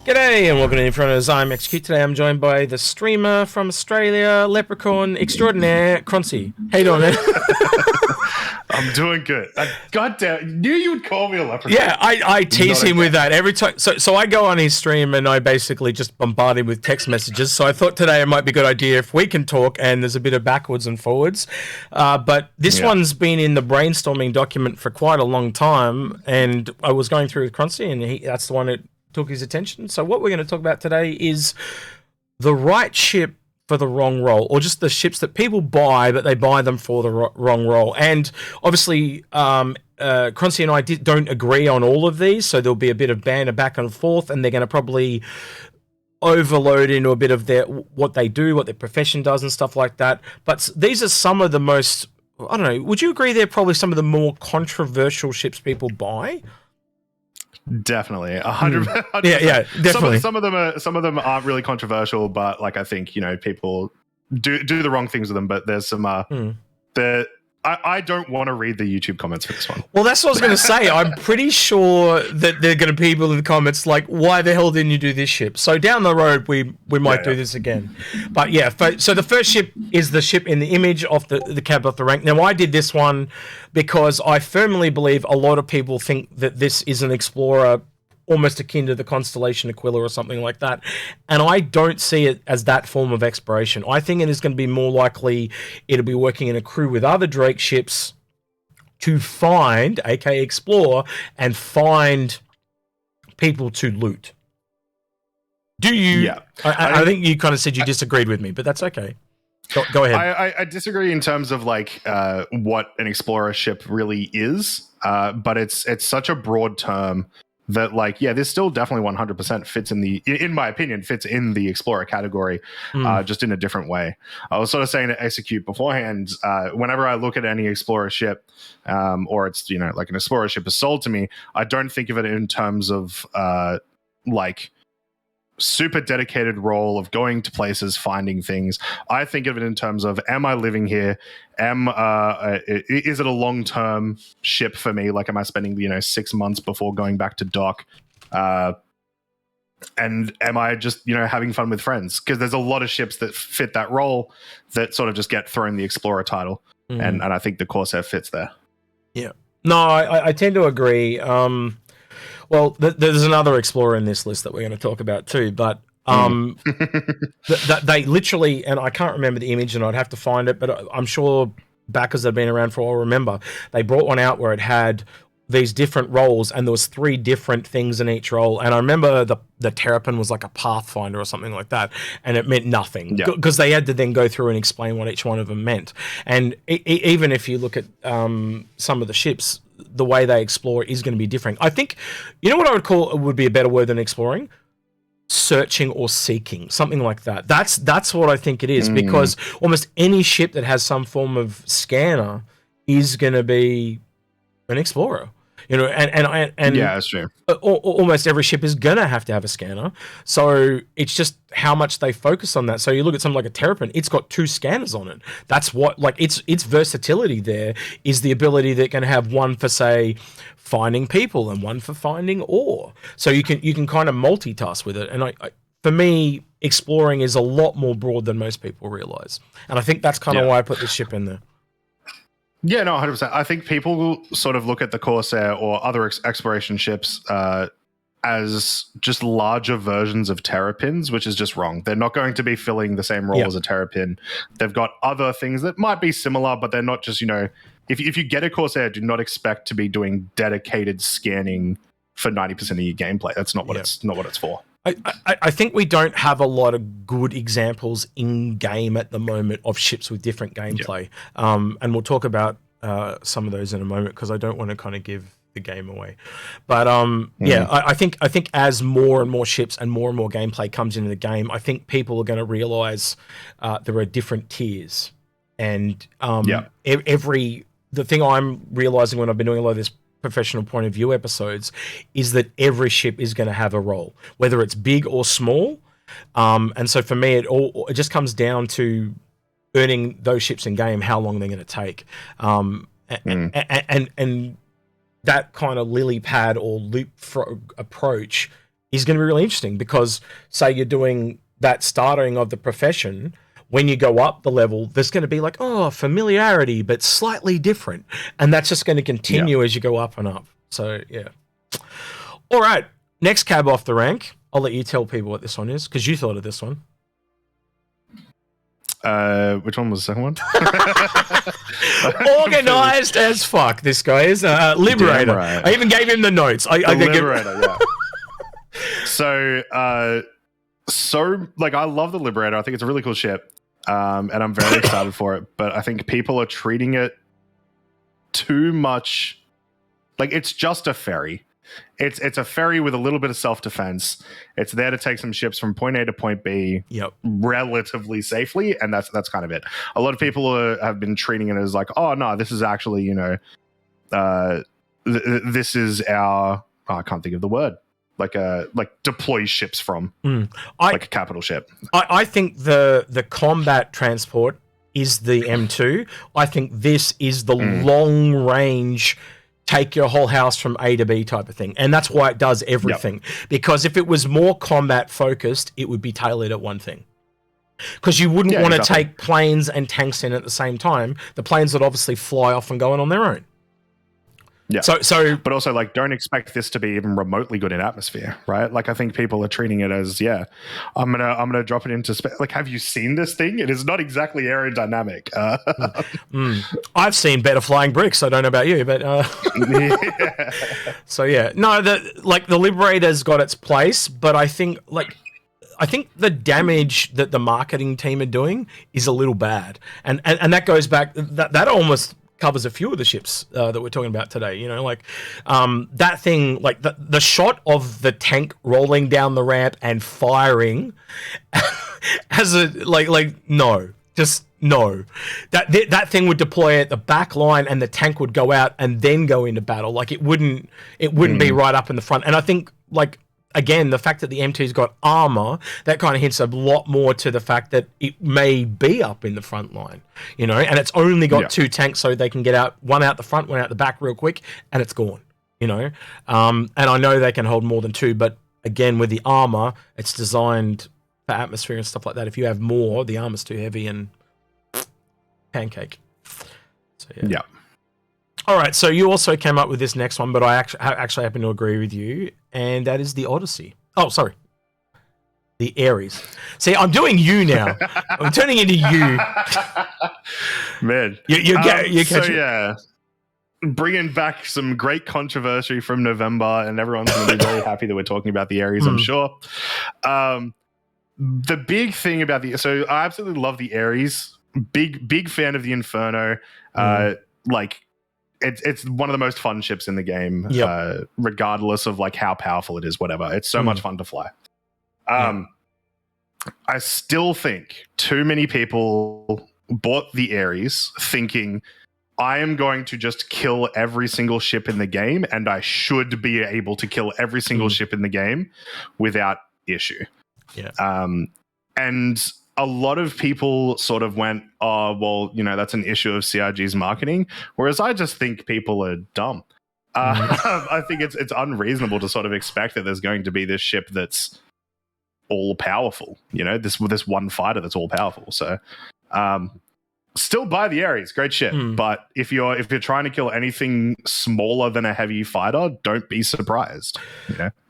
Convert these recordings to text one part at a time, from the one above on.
G'day and welcome to Inforunners. I'm Execute. Today I'm joined by the streamer from Australia, Leprechaun Extraordinaire, Croncy. How you doing, man? I'm doing good. God damn, knew you would call me a leprechaun. Yeah, I tease him with that every time. So I go on his stream and I basically just bombard him with text messages. So I thought today it might be a good idea if we can talk and there's a bit of backwards and forwards. But this one's been in the brainstorming document for quite a long time. And I was going through with Croncy and that's the one that took his attention. So what we're going to talk about today is the right ship for the wrong role, or just the ships that people buy, but they buy them for the wrong role. And obviously, Croncy and I don't agree on all of these, so there'll be a bit of banter back and forth, and they're going to probably overload into a bit of what they do, what their profession does, and stuff like that. But these are some of the most, I don't know, would you agree they're probably some of the more controversial ships people buy? Definitely, 100%. Yeah, definitely. Some of them aren't really controversial, but like I think people do the wrong things with them. But there's some I don't want to read the YouTube comments for this one. Well, that's what I was going to say. I'm pretty sure that there are going to be people in the comments like, why the hell didn't you do this ship? So down the road, we might do this again. But yeah, so the first ship is the ship in the image of the cab off the rank. Now, I did this one because I firmly believe a lot of people think that this is an Explorer almost akin to the Constellation Aquila or something like that. And I don't see it as that form of exploration. I think it is going to be more likely it'll be working in a crew with other Drake ships to find, aka explore, and find people to loot. Do you? Yeah. I think you kind of said you disagreed with me, but that's okay. Go ahead. I disagree in terms of like what an Explorer ship really is, but it's such a broad term that this still definitely 100% fits in my opinion, fits in the Explorer category, just in a different way. I was sort of saying to Execute beforehand, whenever I look at any Explorer ship, or it's, like an Explorer ship is sold to me, I don't think of it in terms of super dedicated role of going to places, finding things. I think of it in terms of, am I living here? Is it a long-term ship for me? Like, am I spending 6 months before going back to dock? And am I just having fun with friends? Because there's a lot of ships that fit that role that sort of just get thrown the Explorer title, and I think the Corsair fits there. Yeah, no, I tend to agree. Well, there's another Explorer in this list that we're going to talk about too, but they literally, and I can't remember the image and I'd have to find it, but I'm sure backers that have been around for a while remember, they brought one out where it had these different roles and there was 3 different things in each role. And I remember the Terrapin was like a Pathfinder or something like that, and it meant nothing because they had to then go through and explain what each one of them meant. And even if you look at some of the ships, the way they explore is going to be different. I think, what I would call would be a better word than exploring? Searching or seeking, something like that. That's what I think it is, because almost any ship that has some form of scanner is going to be an explorer. And yeah, that's true. Almost every ship is gonna have to have a scanner, so it's just how much they focus on that. So you look at something like a Terrapin; it's got 2 scanners on it. That's what, its versatility there is the ability that can have one for, say, finding people and one for finding ore. So you can kind of multitask with it. And for me, exploring is a lot more broad than most people realize, and I think that's kind of why I put this ship in there. Yeah, no, 100%. I think people sort of look at the Corsair or other exploration ships as just larger versions of Terrapins, which is just wrong. They're not going to be filling the same role as a Terrapin. They've got other things that might be similar, but they're not just, if you get a Corsair, do not expect to be doing dedicated scanning for 90% of your gameplay. That's not what it's for. I think we don't have a lot of good examples in game at the moment of ships with different gameplay, and we'll talk about some of those in a moment because I don't want to kind of give the game away. But I think as more and more ships and more gameplay comes into the game, I think people are going to realize there are different tiers, and the thing I'm realizing when I've been doing a lot of this professional point of view episodes is that every ship is going to have a role, whether it's big or small. And so for me, it just comes down to earning those ships in game, how long they're going to take. And that kind of lily pad or loop approach is going to be really interesting because, say, you're doing that starting of the profession. When you go up the level, there's going to be like, familiarity, but slightly different. And that's just going to continue as you go up and up. So, yeah. All right. Next cab off the rank. I'll let you tell people what this one is because you thought of this one. Which one was the second one? Organized as fuck, this guy is. Liberator. Right. I even gave him the notes. Liberator, yeah. So, I love the Liberator. I think it's a really cool ship. And I'm very excited for it, but I think people are treating it too much like it's just a ferry. It's a ferry with a little bit of self-defense. It's there to take some ships from point A to point B relatively safely, and that's kind of it. A lot of people have been treating it as like, oh no, this is actually, this is our I can't think of the word. Like deploy ships from like a capital ship. I think the combat transport is the M2. I think this is the long range, take your whole house from A to B type of thing. And that's why it does everything. Because if it was more combat focused, it would be tailored at one thing. Because you wouldn't want to take planes and tanks in at the same time. The planes would obviously fly off and go on their own. Yeah. So, but also don't expect this to be even remotely good in atmosphere, right? Like I think people are treating it as, I'm gonna drop it into space. Like, have you seen this thing? It is not exactly aerodynamic. I've seen better flying bricks. I don't know about you, but so yeah, no, the Liberator's got its place, but I think the damage that the marketing team are doing is a little bad, and that goes back that almost covers a few of the ships that we're talking about today. That thing, like the shot of the tank rolling down the ramp and firing as a no. That thing would deploy at the back line and the tank would go out and then go into battle. Like it wouldn't be right up in the front. And I think again, the fact that the M2's got armor, that kind of hints a lot more to the fact that it may be up in the front line, and it's only got two tanks, so they can get out, one out the front, one out the back real quick, and it's gone, and I know they can hold more than two, but again, with the armor, it's designed for atmosphere and stuff like that. If you have more, the armor's too heavy and pancake. So yeah. All right, so you also came up with this next one, but I actually happen to agree with you, and that is the Odyssey. Oh, sorry. The Ares. See, I'm doing you now. I'm turning into you. Man. You bringing back some great controversy from November, and everyone's going to be very happy that we're talking about the Ares, I'm sure. The big thing about so I absolutely love the Ares. Big fan of the Inferno. It's one of the most fun ships in the game, regardless of how powerful it is, whatever. It's so much fun to fly. I still think too many people bought the Ares thinking, I am going to just kill every single ship in the game, and I should be able to kill every single ship in the game without issue. Yeah. And a lot of people sort of went, oh, well, that's an issue of CRG's marketing. Whereas I just think people are dumb. I think it's unreasonable to sort of expect that there's going to be this ship that's all powerful, this one fighter that's all powerful. So still buy the Ares, great ship. But if you're trying to kill anything smaller than a heavy fighter, don't be surprised.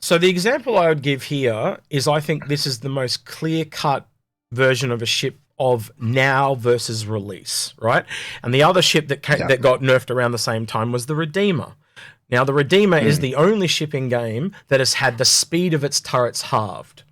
So the example I would give here is I think this is the most clear-cut version of a ship of now versus release, right? And the other ship that that got nerfed around the same time was the Redeemer. Now, the Redeemer is the only ship in game that has had the speed of its turrets halved.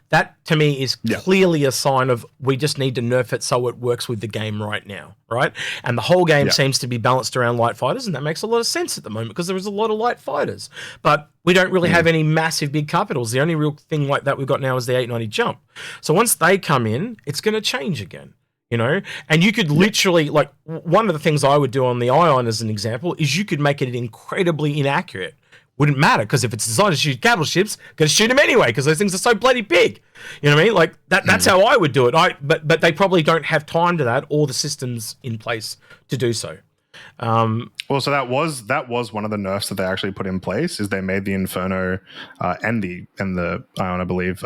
That, to me, is clearly a sign of we just need to nerf it so it works with the game right now, right? And the whole game seems to be balanced around light fighters, and that makes a lot of sense at the moment because there is a lot of light fighters. But we don't really have any massive big capitals. The only real thing like that we've got now is the 890 jump. So once they come in, it's going to change again, And you could literally, one of the things I would do on the Ion as an example is you could make it incredibly inaccurate. Wouldn't matter because if it's designed to shoot capital ships, going to shoot them anyway because those things are so bloody big. You know what I mean? That's how I would do it. But they probably don't have time to that or the systems in place to do so. Well, so that was one of the nerfs that they actually put in place. Is they made the Inferno and the Ion, I believe,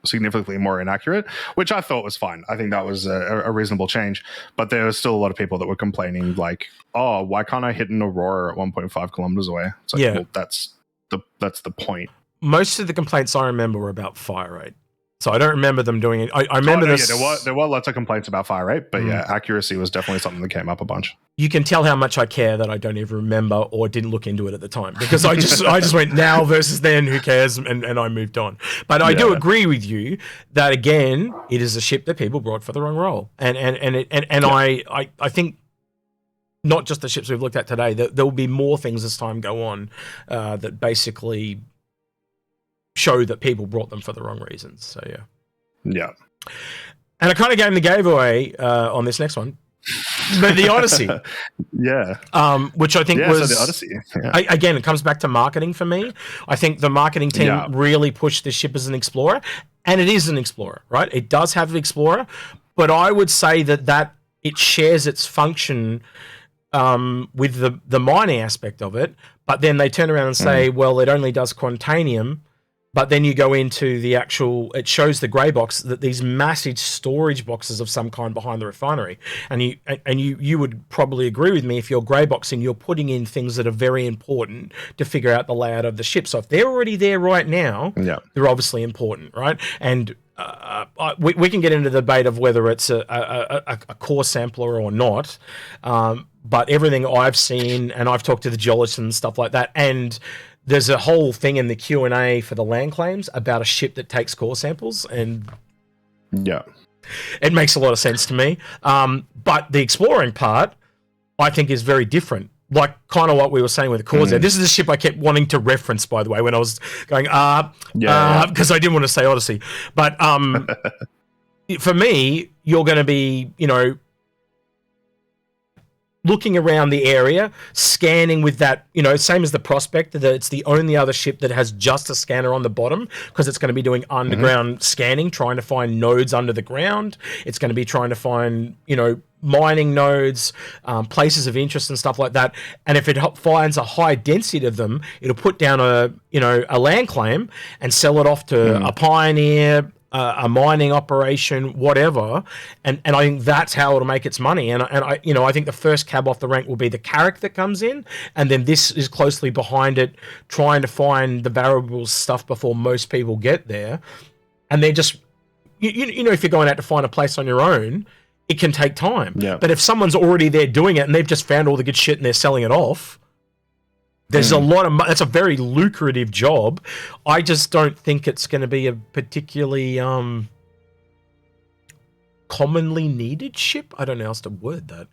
significantly more inaccurate, which I thought was fine. I think that was a reasonable change. But there was still a lot of people that were complaining, like, "Oh, why can't I hit an Aurora at 1.5 kilometers away?" It's like, well, that's the point. Most of the complaints I remember were about fire rate. So I don't remember them doing it. I remember this. Yeah, there were lots of complaints about fire rate, but yeah, accuracy was definitely something that came up a bunch. You can tell how much I care that I don't even remember or didn't look into it at the time, because I just went now versus then, who cares, and I moved on. But I do agree with you that, again, it is a ship that people brought for the wrong role, and I think not just the ships we've looked at today. There will be more things as time go on that basically show that people brought them for the wrong reasons. So yeah. And I kind of gave away on this next one, but the Odyssey, which I think was so the Odyssey. Again, it comes back to marketing for me. I think the marketing team really pushed this ship as an explorer, and it is an explorer, right? It does have an explorer, but I would say that it shares its function with the mining aspect of it. But then they turn around and say, well, it only does Quantanium. But then you go into the actual, it shows the grey box, that these massive storage boxes of some kind behind the refinery. And you would probably agree with me, if you're grey boxing, you're putting in things that are very important to figure out the layout of the ship. So if they're already there right now, they're obviously important, right? And we can get into the debate of whether it's a core sampler or not. But everything I've seen, and I've talked to the geologists and stuff like that, and there's a whole thing in the Q&A for the land claims about a ship that takes core samples, and it makes a lot of sense to me. But the exploring part, I think, is very different. Like kind of what we were saying with the Corsair. This is a ship I kept wanting to reference, by the way, when I was going, because I didn't want to say Odyssey. But for me, you're going to be, looking around the area, scanning with that, same as the Prospector, that it's the only other ship that has just a scanner on the bottom, because it's going to be doing underground scanning, trying to find nodes under the ground. It's going to be trying to find, mining nodes, places of interest and stuff like that. And if it finds a high density of them, it'll put down a land claim and sell it off to a pioneer, a mining operation, whatever, and I think that's how it'll make its money. And I think the first cab off the rank will be the Carrack that comes in, and then this is closely behind it, trying to find the variables stuff before most people get there. And they're just, if you're going out to find a place on your own, it can take time. But if someone's already there doing it and they've just found all the good shit and they're selling it off, there's a lot of that's a very lucrative job. I just don't think it's going to be a particularly commonly needed ship. I don't know how else to word that.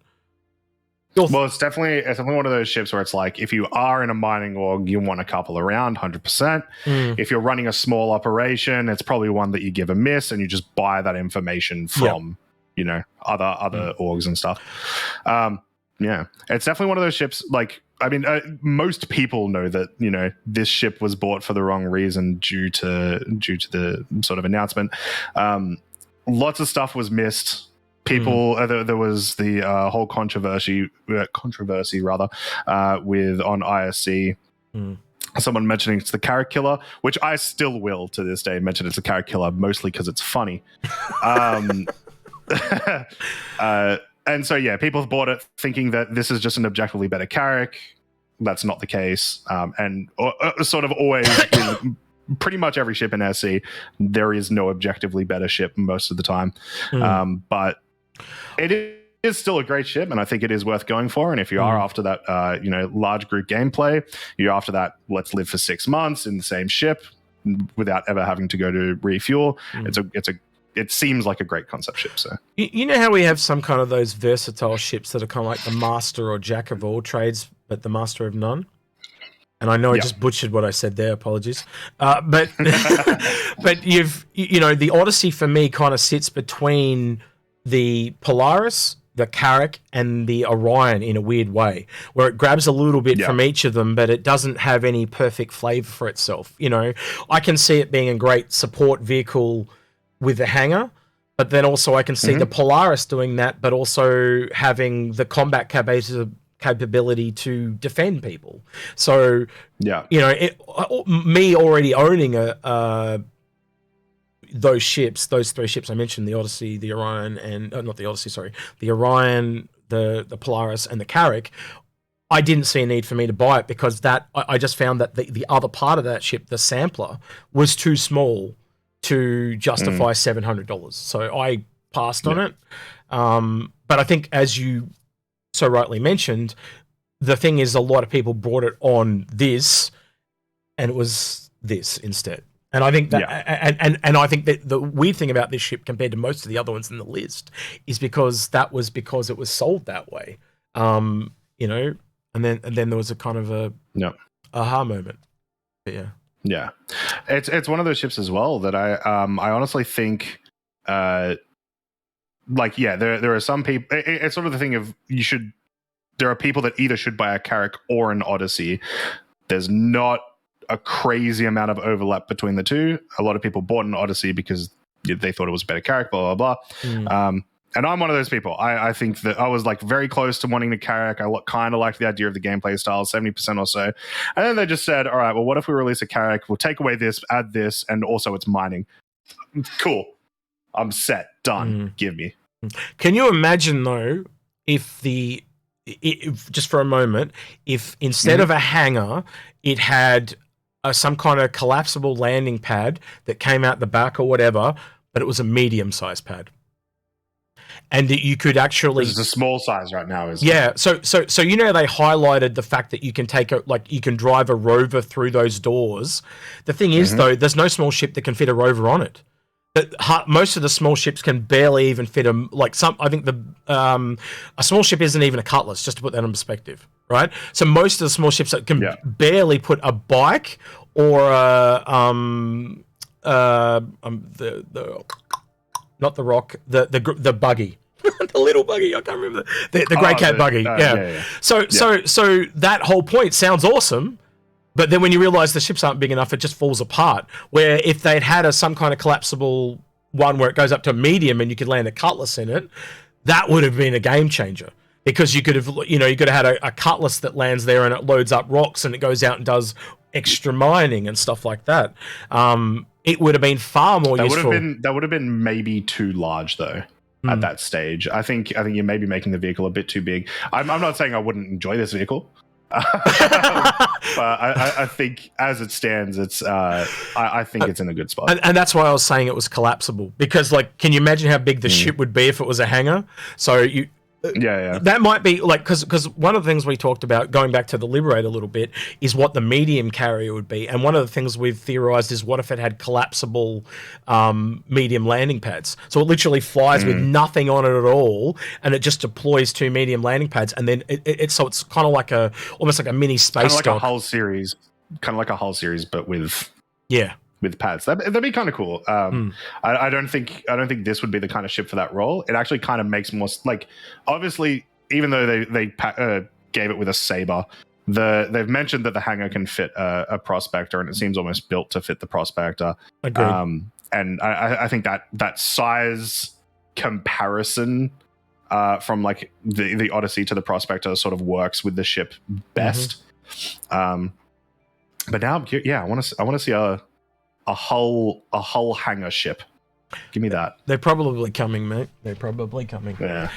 Well, it's definitely one of those ships where it's like, if you are in a mining org, you want a couple around, 100%. If you're running a small operation, it's probably one that you give a miss and you just buy that information from, other orgs and stuff. It's definitely one of those ships. Like, I mean, most people know that this ship was bought for the wrong reason due to the sort of announcement. Lots of stuff was missed. People, there was the whole controversy with on ISC. Someone mentioning it's the Carrack Killer, which I still will to this day mention it's a Carrack Killer, mostly because it's funny. And so, people have bought it thinking that this is just an objectively better Carrack. That's not the case. And sort of always, pretty much every ship in SC, there is no objectively better ship most of the time. But it is still a great ship, and I think it is worth going for. And if you are after that, large group gameplay, you're after that, let's live for 6 months in the same ship without ever having to go to refuel. It seems like a great concept ship. So you know how we have some kind of those versatile ships that are kind of like the master or jack of all trades, but the master of none. And I know I just butchered what I said there. Apologies, but but the Odyssey for me kind of sits between the Polaris, the Carrack, and the Orion in a weird way, where it grabs a little bit from each of them, but it doesn't have any perfect flavor for itself. I can see it being a great support vehicle with the hangar, but then also I can see the Polaris doing that, but also having the combat capability to defend people. So, yeah, you know, me already owning those ships, those 3 ships I mentioned, the Odyssey, the Orion, and not the Odyssey, sorry, the Orion, the Polaris, and the Carrack, I didn't see a need for me to buy it because I just found that the other part of that ship, the sampler, was too small to justify $700. So I passed on it. But I think, as you so rightly mentioned, the thing is a lot of people brought it on this, and it was this instead. And I think that, and I think that the weird thing about this ship compared to most of the other ones in the list is because it was sold that way. You know, and then there was a kind of a aha moment. But yeah, it's one of those ships as well that I honestly think, there are some people. It's sort of the thing of there are people that either should buy a Carrack or an Odyssey. There's not a crazy amount of overlap between the two. A lot of people bought an Odyssey because they thought it was a better Carrack, blah, blah, blah. And I'm one of those people. I think that I was like very close to wanting the Carrack. I kind of liked the idea of the gameplay style, 70% or so. And then they just said, all right, well, what if we release a Carrack? We'll take away this, add this, and also it's mining. Cool. I'm set. Done. Give me. Can you imagine, though, if just for a moment, if instead of a hangar, it had some kind of collapsible landing pad that came out the back or whatever, but it was a medium-sized pad? And that you could actually... It's a small size right now, isn't it? So you know, they highlighted the fact that you can you can drive a rover through those doors. The thing is, though, there's no small ship that can fit a rover on it. But most of the small ships can barely even fit them. I think a small ship isn't even a Cutlass, just to put that in perspective, right? So most of the small ships can barely put a bike or not the Rock, the buggy. The little buggy, I can't remember the Grey Cat buggy. So that whole point sounds awesome, but then when you realize the ships aren't big enough, it just falls apart. Where if they'd had some kind of collapsible one where it goes up to a medium and you could land a Cutlass in it, that would have been a game changer. Because you could have had a Cutlass that lands there and it loads up rocks and it goes out and does extra mining and stuff like that. It would have been far more useful. That would have been maybe too large, though. At that stage, I think you may be making the vehicle a bit too big. I'm not saying I wouldn't enjoy this vehicle, but I think as it stands, it's I think it's in a good spot. And that's why I was saying it was collapsible, because can you imagine how big the ship would be if it was a hangar? So that might be because one of the things we talked about, going back to the Liberator a little bit, is what the medium carrier would be. And one of the things we've theorized is, what if it had collapsible medium landing pads? So it literally flies with nothing on it at all, and it just deploys 2 medium landing pads, and then it's kind of almost like a mini space dock. Kind of like a hull series, but with pads. That'd be kind of cool. I don't think this would be the kind of ship for that role. It actually kind of makes more obviously, even though they gave it with a Sabre, they've mentioned that the hangar can fit a Prospector, and it seems almost built to fit the Prospector. Agreed. And I think that size comparison from the Odyssey to the Prospector sort of works with the ship best. But now, I want to see a hull hangar ship. Give me that. They're probably coming, mate. They're probably coming. Yeah.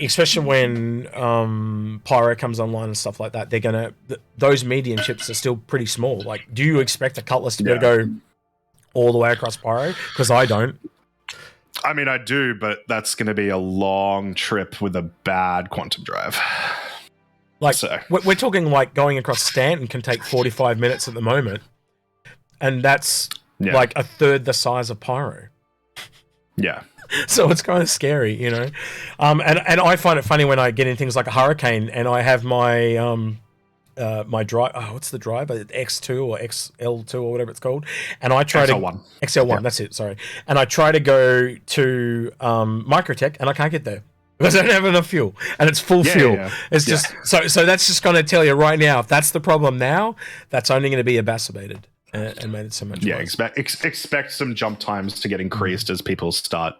Especially when Pyro comes online and stuff like that, they're gonna. Those medium ships are still pretty small. Do you expect a Cutlass to be able to go all the way across Pyro? Because I don't. I mean, I do, but that's going to be a long trip with a bad quantum drive. We're talking going across Stanton can take 45 minutes at the moment. And that's a third the size of Pyro. Yeah. So it's kind of scary, you know. And I find it funny when I get in things like a Hurricane and I have my my drive. Oh, what's the driver? X2 or XL2 or whatever it's called. And I try XL1. That's it. Sorry. And I try to go to Microtech and I can't get there because I don't have enough fuel, and it's full fuel. Yeah. It's just so that's just going to tell you right now, if that's the problem now, that's only going to be exacerbated. And made it so much worse. Expect some jump times to get increased as people start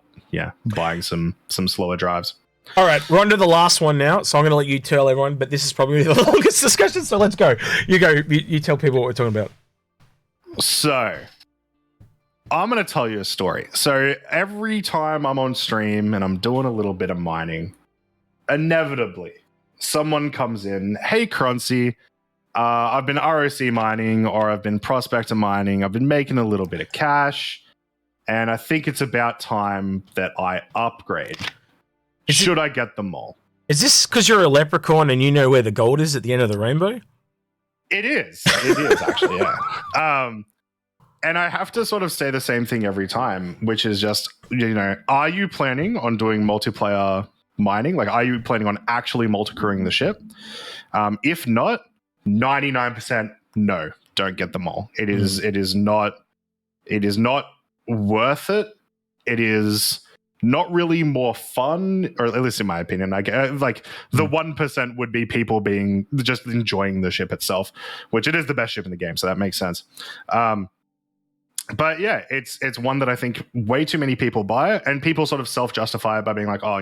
buying some slower drives. All right, we're on to the last one now, so I'm going to let you tell everyone, but this is probably the longest discussion, so let's go. You tell people what we're talking about. So, I'm going to tell you a story. So, every time I'm on stream and I'm doing a little bit of mining, inevitably, someone comes in, hey, Croncy, I've been ROC mining or I've been prospector mining, I've been making a little bit of cash, and I think it's about time that I upgrade. Should I get the mole? Is this because you're a leprechaun and you know where the gold is at the end of the rainbow? It is. It is, actually, yeah. And I have to sort of say the same thing every time, which is just, are you planning on doing multiplayer mining? Like, are you planning on actually multi-crewing the ship? If not, 99% no, don't get the mole. It is not worth it. It is not really more fun, or at least in my opinion. Like the 1% would be people being just enjoying the ship itself, which it is the best ship in the game, so that makes sense. But yeah, it's one that I think way too many people buy, and people sort of self-justify it by being like, oh,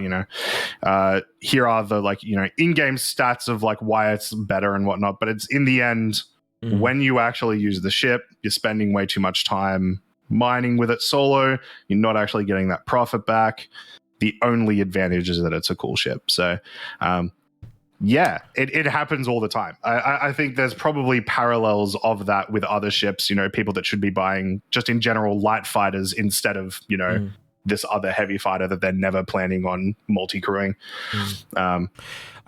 here are the in-game stats of like why it's better and whatnot. But it's in the end, when you actually use the ship, you're spending way too much time mining with it solo. You're not actually getting that profit back. The only advantage is that it's a cool ship. So yeah, it happens all the time. I think there's probably parallels of that with other ships, people that should be buying just in general light fighters instead of this other heavy fighter that they're never planning on multi-crewing. I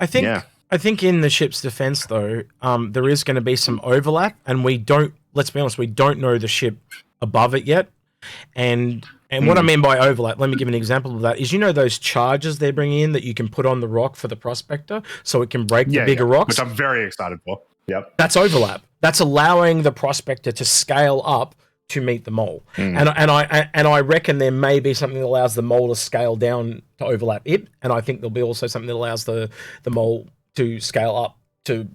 think in the ship's defense, though, there is going to be some overlap, and let's be honest, we don't know the ship above it yet. And what I mean by overlap, let me give an example of that, is those charges they're bringing in that you can put on the rock for the prospector so it can break the bigger rocks? Which I'm very excited for. Yep. That's overlap. That's allowing the prospector to scale up to meet the mole. And I reckon there may be something that allows the mole to scale down to overlap it, and I think there'll be also something that allows the mole to scale up to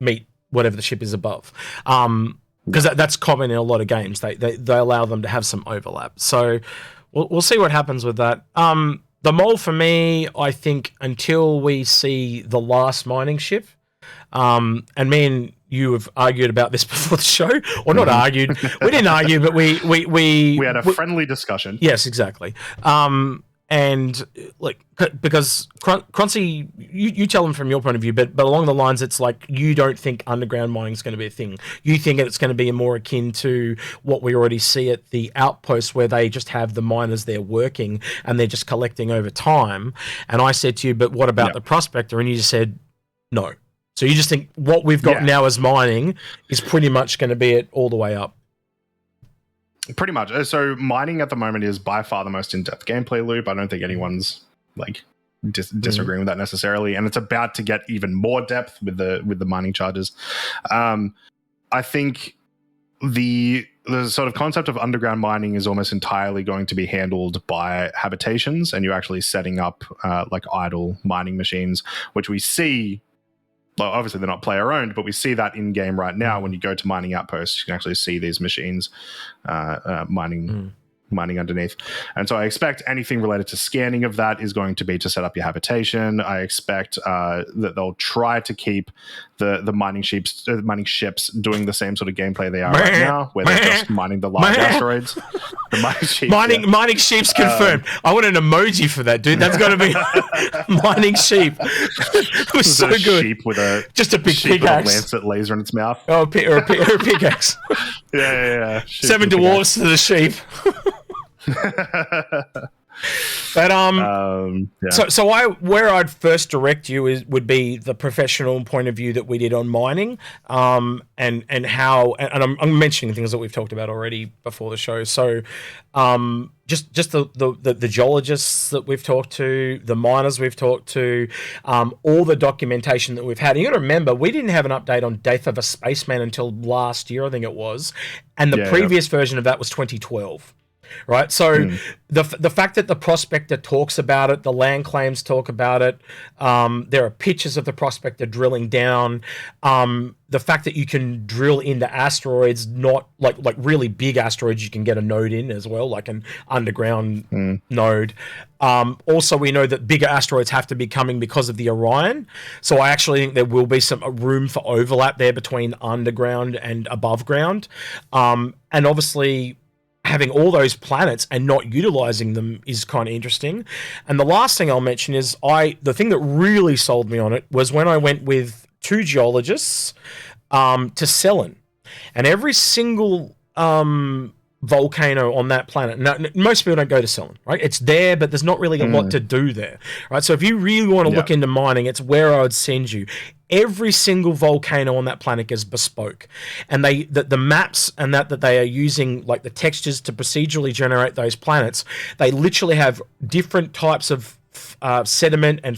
meet whatever the ship is above. Because that's common in a lot of games. They allow them to have some overlap. So we'll see what happens with that. The mole for me, I think, until we see the last mining ship, and me and you have argued about this before the show, or not argued. We didn't argue, but we had a friendly discussion. Yes, exactly. And because Croncy, you tell them from your point of view, but along the lines, it's like you don't think underground mining is going to be a thing. You think it's going to be more akin to what we already see at the outposts, where they just have the miners there working and they're just collecting over time. And I said to you, but what about the prospector? And you just said no. So you just think what we've got now as mining is pretty much going to be it all the way up. Pretty much. So mining at the moment is by far the most in-depth gameplay loop. I don't think anyone's disagreeing with that necessarily, and it's about to get even more depth with the mining charges. I think the sort of concept of underground mining is almost entirely going to be handled by habitations, and you're actually setting up idle mining machines, which we see. Well, obviously they're not player owned, but we see that in game right now. When you go to mining outposts, you can actually see these machines mining underneath. And so I expect anything related to scanning of that is going to be to set up your habitation. I expect that they'll try to keep the mining ships doing the same sort of gameplay they are right now, where they're just mining the large asteroids. The mining sheep's confirmed. I want an emoji for that, dude. That's got to be mining sheep. It was so good. Sheep with just a big pickaxe, lancet laser in its mouth. Oh, or a pickaxe. Yeah. 7 dwarves to the sheep. But where I'd first direct you would be the professional point of view that we did on mining, and how, and I'm mentioning things that we've talked about already before the show. So just the geologists that we've talked to, the miners we've talked to, all the documentation that we've had. And you got to remember, we didn't have an update on Death of a Spaceman until last year, I think it was, and the previous version of that was 2012. right? So the fact that the prospector talks about it, the land claims talk about it, there are pictures of the prospector drilling down, the fact that you can drill into asteroids, not like really big asteroids, you can get a node in as well, like an underground node. Also, we know that bigger asteroids have to be coming because of the Orion. So I actually think there will be some room for overlap there between underground and above ground. And obviously, having all those planets and not utilizing them is kind of interesting. And the last thing I'll mention is the thing that really sold me on it was when I went with 2 geologists to Cellin, and every single volcano on that planet. Now, most people don't go to Cellin, right? It's there, but there's not really a lot to do there, right? So if you really want to look into mining, it's where I would send you. Every single volcano on that planet is bespoke, and the maps and that they are using, like the textures to procedurally generate those planets, they literally have different types of sediment and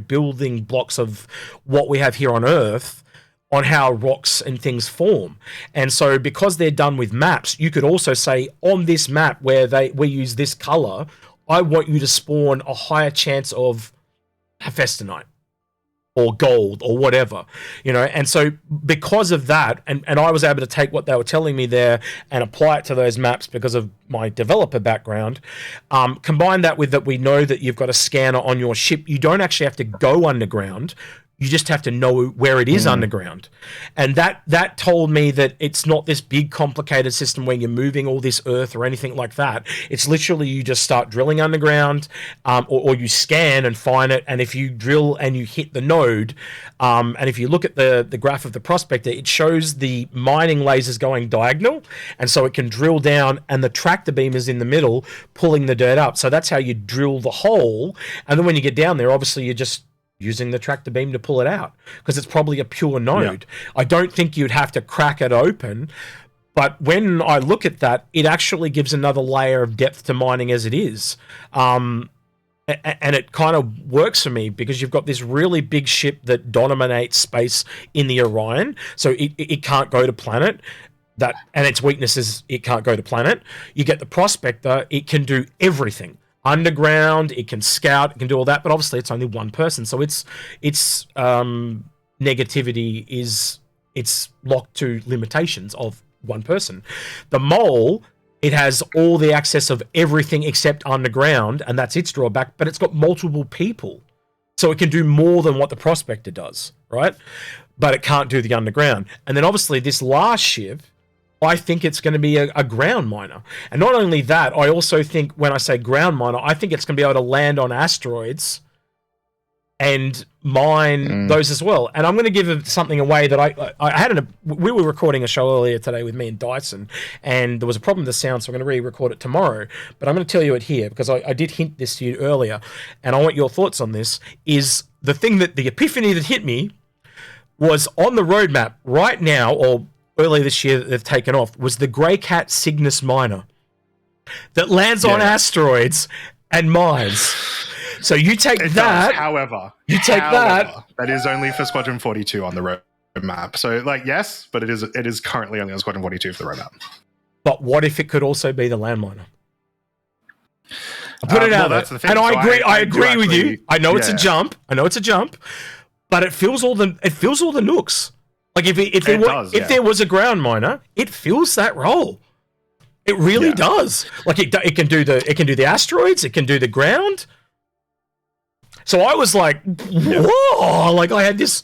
building blocks of what we have here on Earth, on how rocks and things form. And so because they're done with maps, you could also say on this map where we use this color, I want you to spawn a higher chance of hephaestonite or gold or whatever, and so because of that, and I was able to take what they were telling me there and apply it to those maps because of my developer background. Combine that with that, we know that you've got a scanner on your ship. You don't actually have to go underground. You just have to know where it is underground. And that told me that it's not this big complicated system where you're moving all this earth or anything like that. It's literally you just start drilling underground, or you scan and find it. And if you drill and you hit the node, and if you look at the graph of the prospector, it shows the mining lasers going diagonal. And so it can drill down and the tractor beam is in the middle, pulling the dirt up. So that's how you drill the hole. And then when you get down there, obviously you're just using the tractor beam to pull it out because it's probably a pure node. I don't think you'd have to crack it open, but when I look at that, it actually gives another layer of depth to mining as it is. And it kind of works for me because you've got this really big ship that dominates space in the Orion, so it can't go to planet. And its weakness is it can't go to planet. You get the Prospector, it can do everything. Underground, it can scout, it can do all that, but obviously it's only one person, so its negativity is it's locked to limitations of one person. The Mole, it has all the access of everything except underground, and that's its drawback, but it's got multiple people, so it can do more than what the Prospector does, right? But it can't do the underground. And then obviously this last ship, I think it's going to be a ground miner. And not only that, I also think when I say ground miner, I think it's going to be able to land on asteroids and mine those as well. And I'm going to give something away that we were recording a show earlier today with me and Dyson, and there was a problem with the sound, so I'm going to re-record it tomorrow. But I'm going to tell you it here because I did hint this to you earlier, and I want your thoughts on this, is the thing that the epiphany that hit me was on the roadmap right now, or earlier this year that they've taken off, was the Grey Cat Cygnus miner that lands on asteroids and mines. So you take that. However, that is only for Squadron 42 on the roadmap. So, yes, but it is currently only on Squadron 42 for the roadmap. But what if it could also be the land miner? I put it out there, that's the thing. and I agree. I agree with you. I know it's a jump. But it fills all the nooks. Like if there was a ground miner, it fills that role. It really does. Like it can do the asteroids, it can do the ground. So I was like, whoa! Like I had this.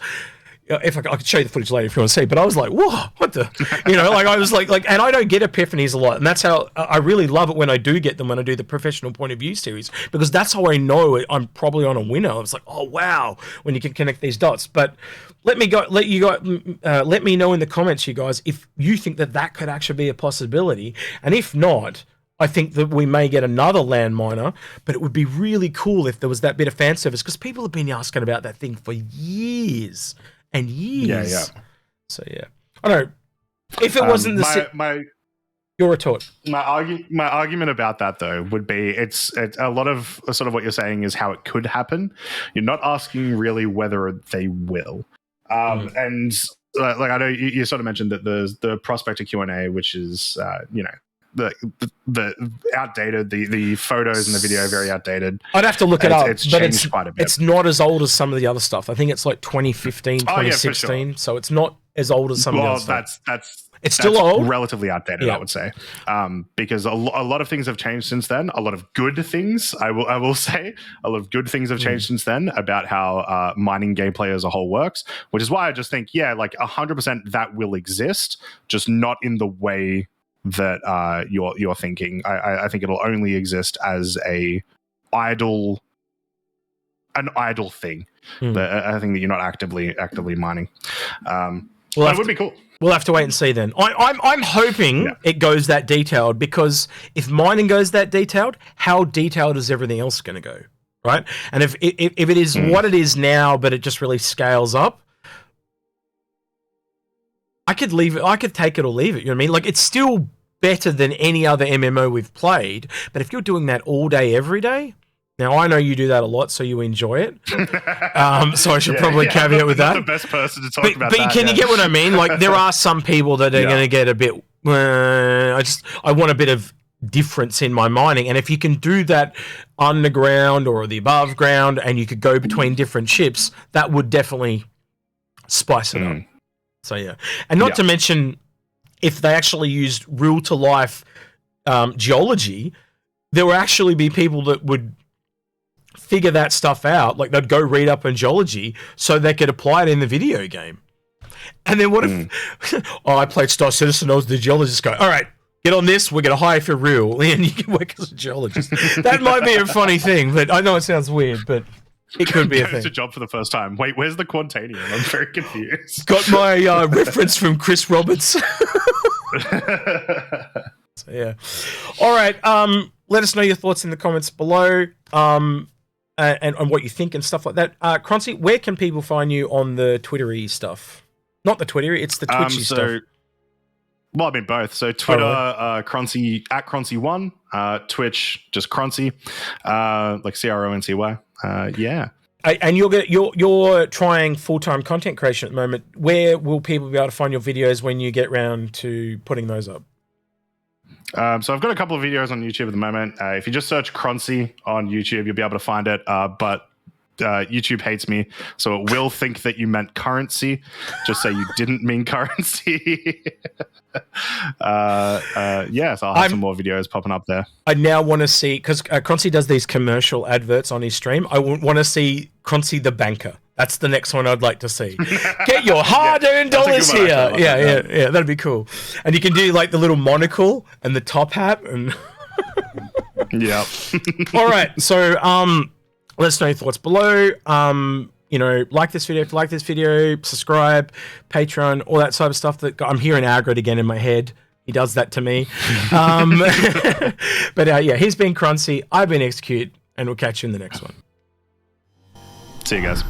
If I could show you the footage later if you want to see, but I was like, whoa, what the, like I was like, and I don't get epiphanies a lot, and that's how I really love it when I do get them when I do the professional point of view series, because that's how I know I'm probably on a winner. I was like, oh wow, when you can connect these dots. But let me know in the comments, you guys, if you think that could actually be a possibility, and if not, I think that we may get another land miner, but it would be really cool if there was that bit of fan service, because people have been asking about that thing for years and years. Yeah. So yeah, I don't know if it wasn't your retort. My argument about that though would be it's a lot of sort of what you're saying is how it could happen. You're not asking really whether they will. And like I know you sort of mentioned that the Prospector Q&A, which is the outdated. The photos and the video are very outdated. I'd have to look it up, it's but changed quite a bit. It's not as old as some of the other stuff. I think it's like 2015, 2016. Yeah, for sure. So it's not as old as some of the other stuff. It's still old, relatively outdated, I would say, because a lot of things have changed since then. A lot of good things, I will say, a lot of good things have changed since then about how mining gameplay as a whole works. Which is why I just think, like 100% that will exist, just not in the way that you're thinking. I think it'll only exist as an idle thing. I think that you're not actively mining. Well, it would be cool. We'll have to wait and see then. I'm hoping it goes that detailed, because if mining goes that detailed, how detailed is everything else going to go, right? And if it is what it is now, but it just really scales up, I could leave it. I could take it or leave it. You know what I mean? Like, it's still better than any other MMO we've played. But if you're doing that all day, every day. Now, I know you do that a lot, so you enjoy it. So I should probably caveat with that. I'm not the best person to talk about that. But can you get what I mean? Like, there are some people that are going to get a bit... I want a bit of difference in my mining. And if you can do that underground or the above ground, and you could go between different ships, that would definitely spice it up. So, yeah. And not to mention, if they actually used real-to-life geology, there would actually be people that would figure that stuff out. Like, they'd go read up on geology so they could apply it in the video game. And then what if I played Star Citizen, I was the geologist, go, all right, get on this, we're going to hire for real, and you can work as a geologist. That might be a funny thing, but I know it sounds weird, but it could be a thing. It's a job for the first time. Wait, where's the Quantanium? I'm very confused. Got my reference from Chris Roberts. So, yeah. All right. Let us know your thoughts in the comments below, and what you think and stuff like that. Croncy, where can people find you on the Twittery stuff? Not the Twittery, it's the Twitchy stuff. Well, I mean both. So Twitter, Croncy at Croncy1, Twitch just Croncy, like CRONCY. Yeah. And you're trying full-time content creation at the moment. Where will people be able to find your videos when you get around to putting those up? So I've got a couple of videos on YouTube at the moment. If you just search Croncy on YouTube, you'll be able to find it. But YouTube hates me, so it will think that you meant currency. Just say you didn't mean currency. So I'll have some more videos popping up there. I now want to see, because Croncy does these commercial adverts on his stream. I want to see Croncy the banker. That's the next one I'd like to see. Get your hard-earned dollars here. Yeah, that'd be cool. And you can do like the little monocle and the top hat. And yeah. All right. So let us know your thoughts below. Like this video if you like this video, subscribe, Patreon, all that sort of stuff. That I'm hearing Agrid again in my head. He does that to me. But he's been Croncy. I've been Execute, and we'll catch you in the next one. See you guys.